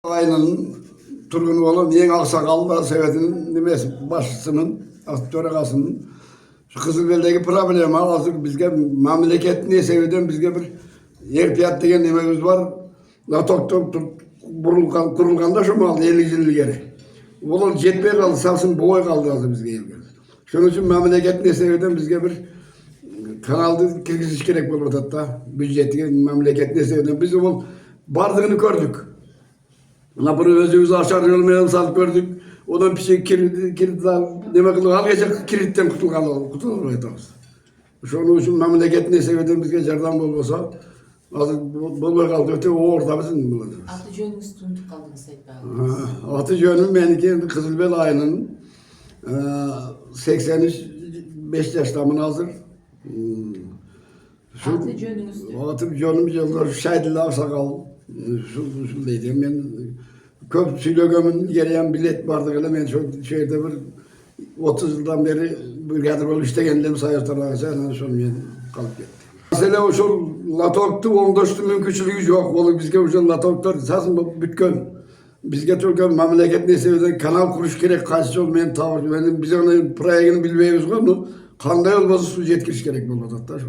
Aynen Turgun oğlu Yeni Aksakallı Sovyeti'nin nimesi başçısının, törekasının şu Kızılbel'deki problemi hazır bizge memleketini seviyorum bizge bir yer fiyat degen nememiz var. Natok kurulganda şu mal 50 yıl geri. Oğlum jetmeye kaldı, salsın boy kaldı azı bizge. Şunun için memleketini seviyorum bizge bir kanalda kirgisiz gerek olur hatta. Bütçeti memleketini seviyorum. Biz o bardığını gördük. Bunu özümüzü aşağı yolmayalım salıp gördük. Ondan bir şey kilit demek ki hal geçecek kilitten kurtulur etmez. Şunun için memleketini seviyorum bizge cerdan bol olsa bol kaldı öte o orada bizim bulunur. Atıcı'nın tutup kaldınız Seyit abi. Atıcı'nın benimki Kızılbel ayının 85 yaşlamın hazır. Atıcı'nın bir yıldır Şahidli Aksakal şu dedim ben köp sülögümün geleyen bilet vardı öyle ben çok şeyde bir 30 yıldan beri bir kadar ol işte kendim sayırtarak sen sonra ben kalıp gittim. Mesela o şu latoktu ondaştı mümkünçülüğü yok. Oğlum bizge o şu latoklar sasın bütken. Bizge Türkiye memleket neyse kanal kuruş gerek kaçıcı olmayan tavır. Benim biz onun proyegini bilmeyiz onu. Kanday olması su yetkiliş gerek bu hatta şu.